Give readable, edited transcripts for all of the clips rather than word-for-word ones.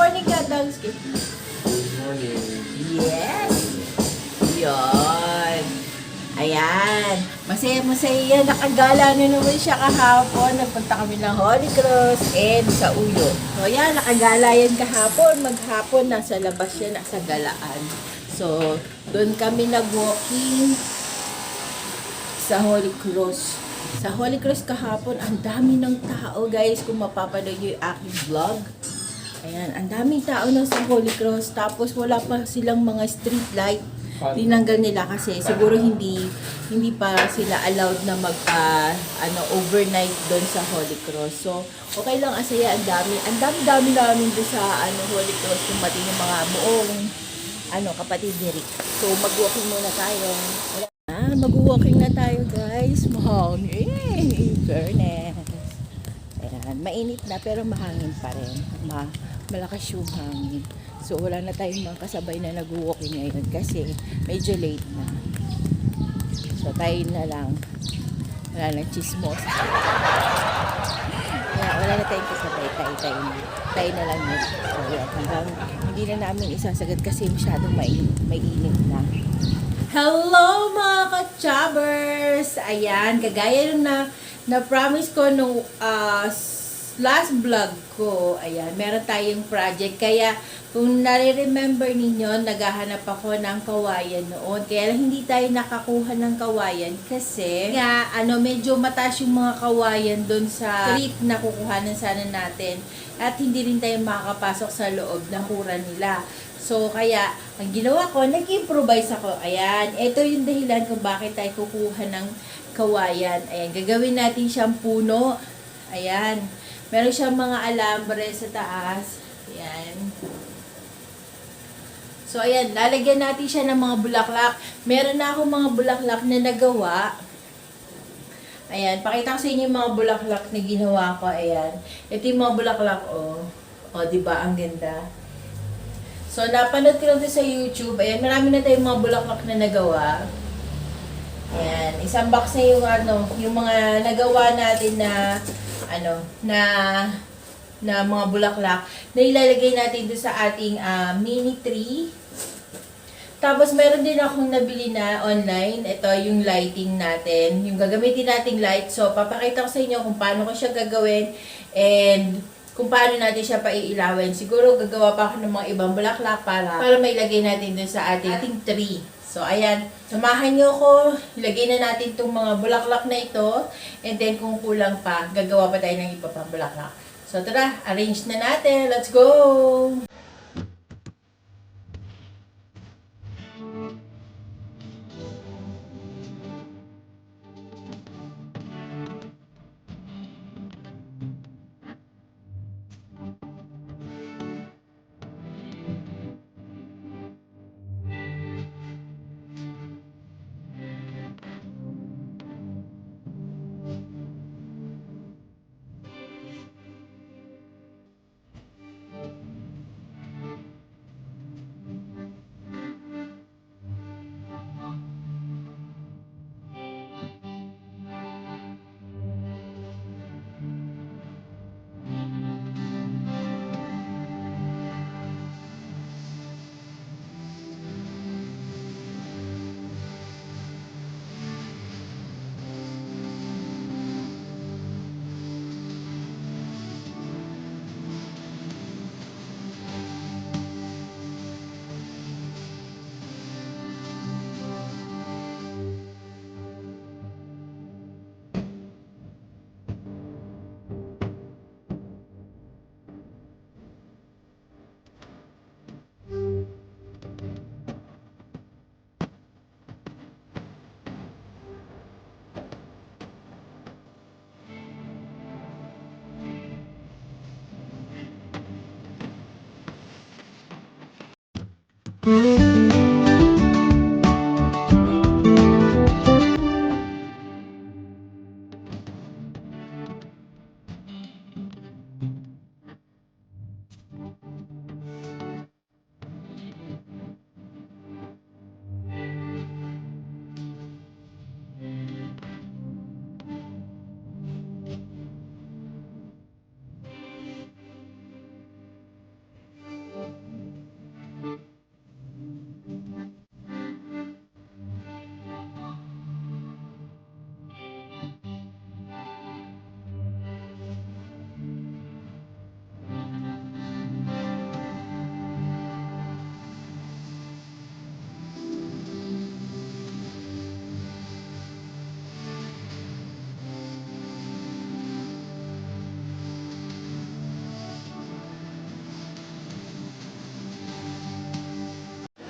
morning ka, Dansky. Morning. Yes! Yun. Ayan. Masaya yan. Nakagala na naman siya kahapon. Nagpunta kami ng Holy Cross and sa Uyo. So, ayan. Nakagala yan kahapon. Maghapon, nasa labas siya, nasa galaan. So, doon kami nag-walking sa Holy Cross. Sa Holy Cross kahapon, ang dami ng tao, guys. Kung mapapanood yung aking vlog. Ayan, ang daming tao na sa Holy Cross. Tapos, wala pa silang mga street light. Tinanggal nila kasi siguro hindi pa sila allowed na overnight doon sa Holy Cross. So, okay lang, asaya, ang dami namin doon sa Holy Cross, kumating yung mga buong kapatid ni Rick. So, mag-walking muna tayo. Mag-walking na tayo, guys. Mahangin. Fairness. Ayan, mainit na pero mahangin pa rin. Malakas yung hangin. So, wala na tayong mga kasabay na nag-walking ngayon kasi medyo late na. So, tayo na lang. Wala na chismos. Kaya, wala na tayong kasabay. Tayo na lang yun. So, yan. Hanggang hindi na namin isasagad kasi masyadong mainit na. Hello mga ka-chabbers! Ayan, kagaya nung na-promise ko nung last vlog ko, ayan, meron tayong project. Kaya, kung nare-remember ninyo, naghahanap ako ng kawayan noon. Kaya hindi tayo nakakuha ng kawayan kasi nga, medyo mataas yung mga kawayan doon sa trip na kukuhanan sana natin. At hindi rin tayo makakapasok sa loob ng kura nila. So, kaya, ang ginawa ko, nag-improvise ako. Ayan, ito yung dahilan kung bakit tayo kukuha ng kawayan. Ayan, gagawin natin siyang puno. Ayan. Meron siyang mga alambre sa taas. Ayan. So, ayan. Lalagyan natin siya ng mga bulaklak. Meron na akong mga bulaklak na nagawa. Ayan. Pakita ko sa inyo yung mga bulaklak na ginawa ko. Ayan. Ito yung mga bulaklak, oh. O, diba? Ang ganda. So, napanood ko lang ito sa YouTube. Ayan. Marami na tayong mga bulaklak na nagawa. Ayan. Isang box na yung mga nagawa natin na mga bulaklak na ilalagay natin doon sa ating mini tree. Tapos meron din akong nabili na online. Ito yung lighting natin, yung gagamitin nating light. So papakita ko sa inyo kung paano ko siya gagawin and kung paano natin siya paiilawin. Siguro gagawa pa ako ng mga ibang bulaklak para mailagay natin doon sa ating tree. So, ayan. Samahan nyo ako. Ilagay na natin itong mga bulaklak na ito. And then, kung kulang pa, gagawa pa tayo ng iba pang bulaklak. So, tara. Arrange na natin. Let's go!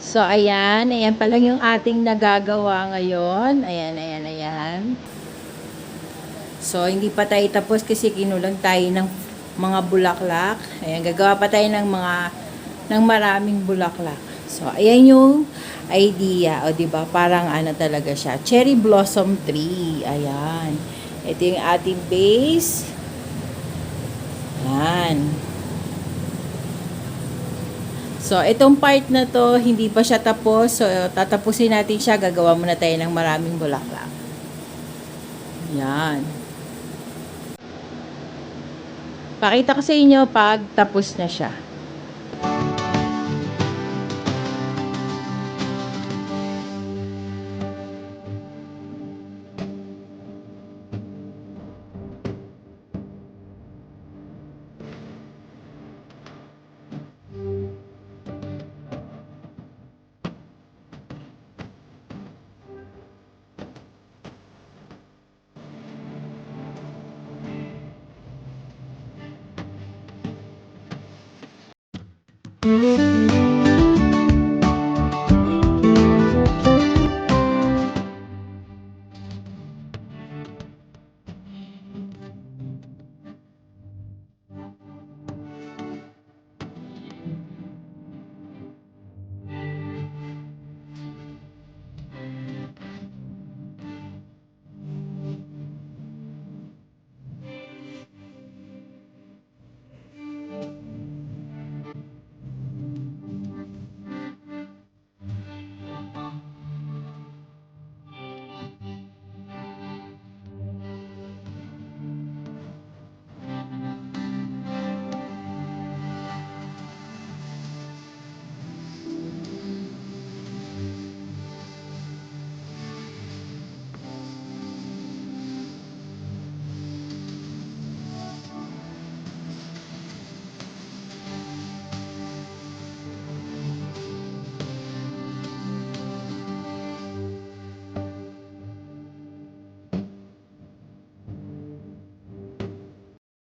So, ayan. Ayan pa lang yung ating nagagawa ngayon. Ayan, ayan, ayan. So, hindi pa tayo tapos kasi kinulang tayo ng mga bulaklak. Ayan, gagawa pa tayo ng maraming bulaklak. So, ayan yung idea. O, diba? Parang ano talaga siya. Cherry blossom tree. Ayan. Ito yung ating base. Ayan. So, itong part na to, hindi pa siya tapos. So, tatapusin natin siya. Gagawa muna tayo ng maraming bulaklak. Yan. Pakita ko sa inyo pag tapos na siya.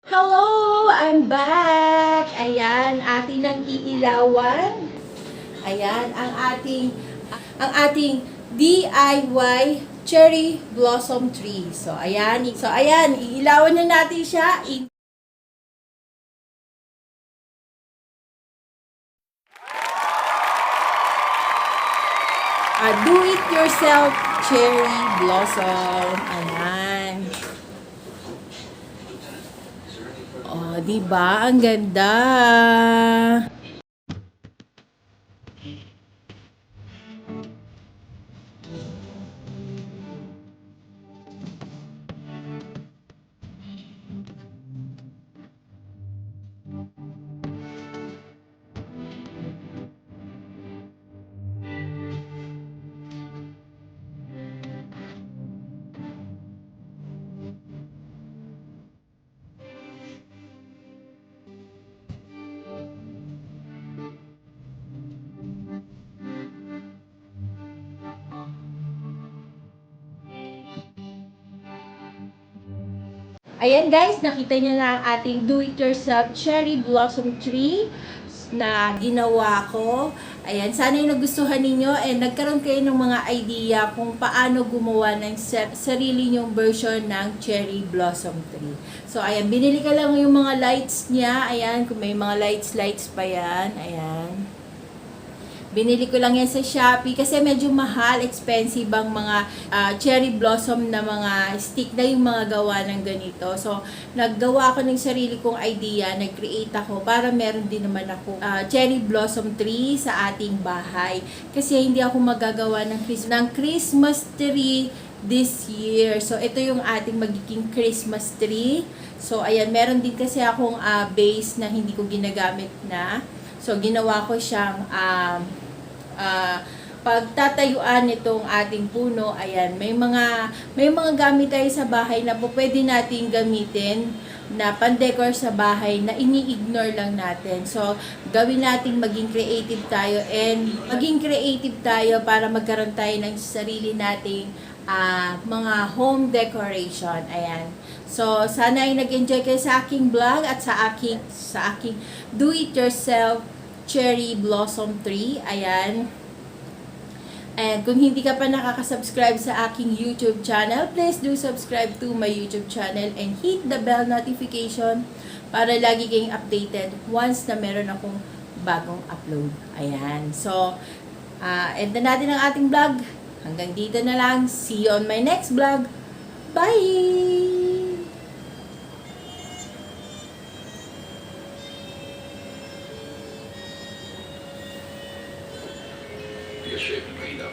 Hello! I'm back! Ayan, ating nang iilawan. Ayan, ang ating DIY cherry blossom tree. So, ayan. So, ayan, iilawan na natin siya. Do-it-yourself cherry blossom. Ayan. Oh, di ba? Ang ganda. Ayan guys, nakita niyo na ang ating do-it-yourself cherry blossom tree na ginawa ko. Ayan, sana yung nagustuhan ninyo and nagkaroon kayo ng mga idea kung paano gumawa ng sarili nyong version ng cherry blossom tree. So, ayan, binili ka lang yung mga lights niya. Ayan, kung may mga lights pa yan. Ayan. Binili ko lang yan sa Shopee kasi medyo mahal, expensive ang mga cherry blossom na mga stick na yung mga gawa ng ganito. So, naggawa ko ng sarili kong idea, nag-create ako para meron din naman ako cherry blossom tree sa ating bahay. Kasi hindi ako magagawa ng Christmas tree this year. So, ito yung ating magiging Christmas tree. So, ayan, meron din kasi akong base na hindi ko ginagamit na. So, ginawa ko siyang pagtatayuan nitong ating puno. Ayan, may mga gamit tayo sa bahay na po pwede nating gamitin na pandecor sa bahay na ini-ignore lang natin. So, gawin nating maging creative tayo and maging creative tayo para magkaroon tayo ng sarili nating mga home decoration. Ayan. So, sana ay nag-enjoy kayo sa aking vlog at sa aking do-it-yourself cherry blossom tree. Ayan. And kung hindi ka pa nakaka-subscribe sa aking YouTube channel, please do subscribe to my YouTube channel and hit the bell notification para lagi kayong updated once na meron akong bagong upload. Ayan. So, end na natin ang ating vlog. Hanggang dito na lang. See you on my next vlog. Bye! You're shaping me up.